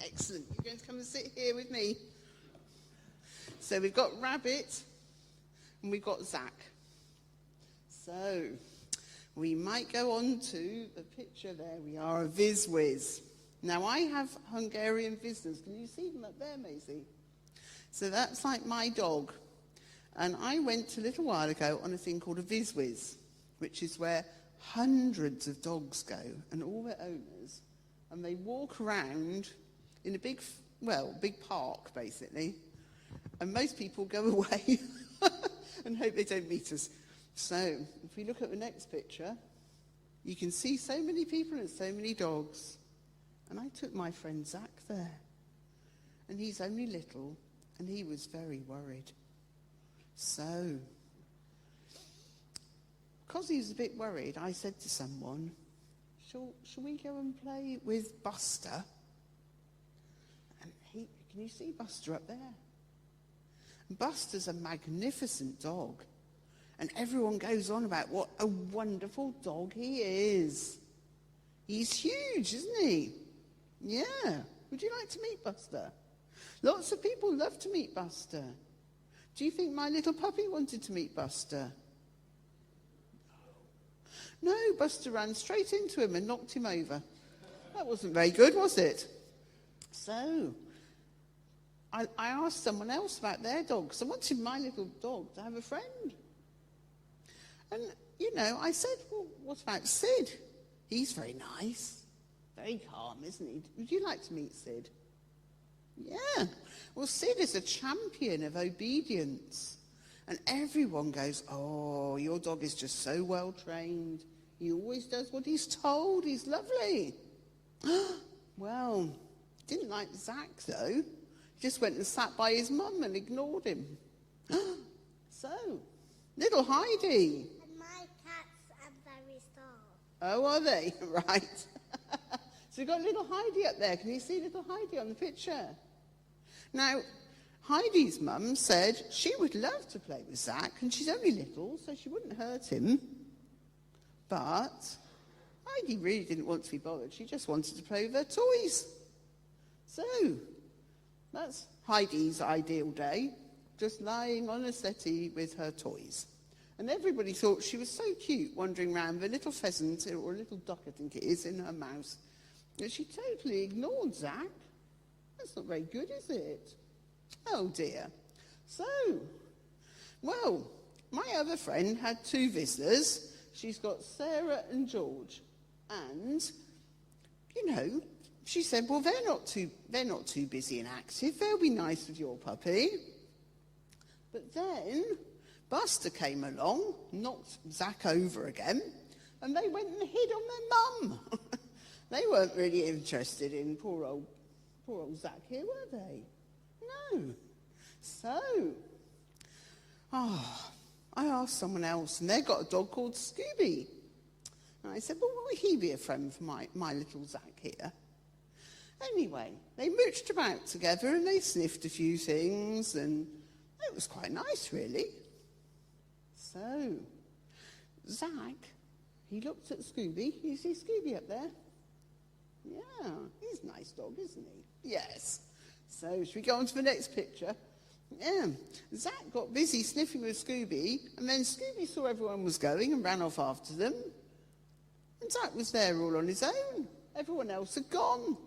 Excellent. You're going to come and sit here with me. So we've got Rabbit and we've got Zach. So we might go on to the picture there. We are a Viz-Wiz. Now I have Hungarian visitors. Can you see them up there, Maisie? So that's like my dog. And I went a little while ago on a thing called a Viz-Wiz, which is where hundreds of dogs go and all their owners, and they walk around in a big park, basically. And most people go away and hope they don't meet us. So if we look at the next picture, you can see so many people and so many dogs. And I took my friend Zach there. And he's only little, and he was very worried. So, because he was a bit worried, I said to someone, shall we go and play with Buster? And can you see Buster up there? And Buster's a magnificent dog. And everyone goes on about what a wonderful dog he is. He's huge, isn't he? Yeah. Would you like to meet Buster? Lots of people love to meet Buster. Do you think my little puppy wanted to meet Buster? No, Buster ran straight into him and knocked him over. That wasn't very good, was it? So, I asked someone else about their dogs. I wanted my little dog to have a friend. And, I said, well, what about Sid? He's very nice. Very calm, isn't he? Would you like to meet Sid? Yeah. Well, Sid is a champion of obedience. And everyone goes, oh, your dog is just so well trained. He always does what he's told. He's lovely. Well, didn't like Zach, though. He just went and sat by his mum and ignored him. So, little Heidi. And my cats are very soft. Oh, are they? Right. So you've got little Heidi up there. Can you see little Heidi on the picture? Now, Heidi's mum said she would love to play with Zach, and she's only little, so she wouldn't hurt him. But Heidi really didn't want to be bothered. She just wanted to play with her toys. So, that's Heidi's ideal day, just lying on a settee with her toys. And everybody thought she was so cute, wandering around with a little pheasant, or a little duck, I think it is, in her mouth. And she totally ignored Zach. That's not very good, is it? Oh, dear. So, well, my other friend had two visitors. She's got Sarah and George. And, she said, well, they're not too busy and active. They'll be nice with your puppy. But then Buster came along, knocked Zach over again, and they went and hid on their mum. They weren't really interested in poor old Zach here, were they? No. So, I asked someone else, and they got a dog called Scooby. And I said, well, will he be a friend for my little Zach here? Anyway, they mooched about together, and they sniffed a few things, and it was quite nice, really. So, Zach, he looked at Scooby. You see Scooby up there? Yeah, he's a nice dog, isn't he? Yes. So, should we go on to the next picture? Yeah. Zach got busy sniffing with Scooby, and then Scooby saw everyone was going and ran off after them. And Zach was there all on his own. Everyone else had gone.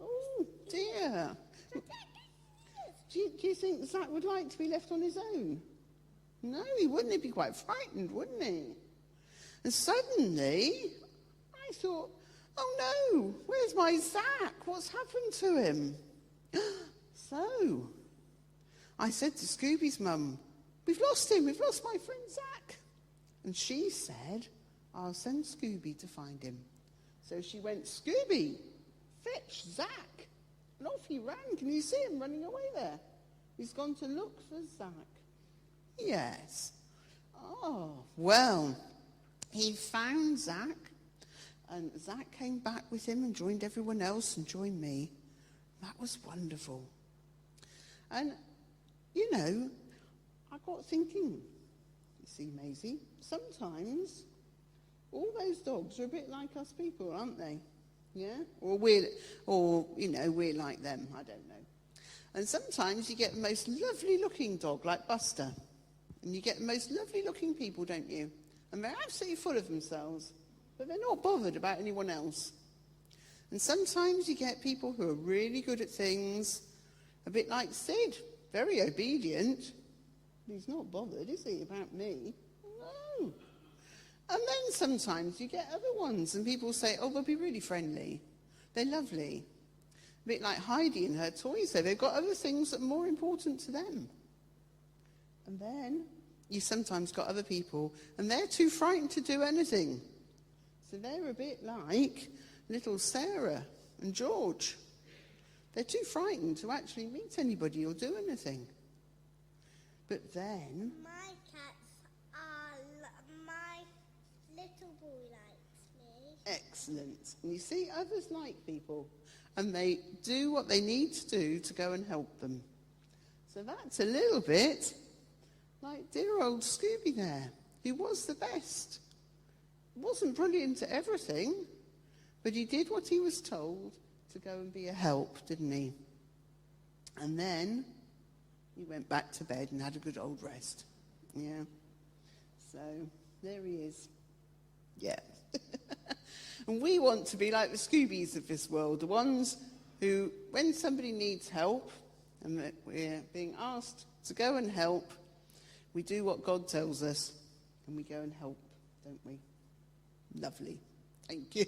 Oh, dear. Do you think Zach would like to be left on his own? No, he wouldn't. He'd be quite frightened, wouldn't he? And suddenly, I thought, oh no, where's my Zach? What's happened to him? So, I said to Scooby's mum, we've lost him, we've lost my friend Zach. And she said, I'll send Scooby to find him. So she went, Scooby, fetch Zach. And off he ran. Can you see him running away there? He's gone to look for Zach. Yes. Oh, well, he found Zach. And Zach came back with him and joined everyone else and joined me. That was wonderful. And, I got thinking, you see, Maisie, sometimes all those dogs are a bit like us people, aren't they? Yeah? Or we're like them, I don't know. And sometimes you get the most lovely looking dog like Buster. And you get the most lovely looking people, don't you? And they're absolutely full of themselves, but they're not bothered about anyone else. And sometimes you get people who are really good at things, a bit like Sid, very obedient. He's not bothered, is he, about me? No. And then sometimes you get other ones, and people say, oh, they'll be really friendly. They're lovely. A bit like Heidi and her toys, so they've got other things that are more important to them. And then you sometimes got other people, and they're too frightened to do anything. So they're a bit like little Sarah and George. They're too frightened to actually meet anybody or do anything. But then... My cats my little boy likes me. Excellent. And you see, others like people, and they do what they need to do to go and help them. So that's a little bit like dear old Scooby there, who was the best. Wasn't brilliant at everything, but he did what he was told to go and be a help, didn't he? And then he went back to bed and had a good old rest. Yeah. So there he is. Yeah. And we want to be like the Scoobies of this world, the ones who, when somebody needs help and that we're being asked to go and help, we do what God tells us and we go and help, don't we? Lovely. Thank you.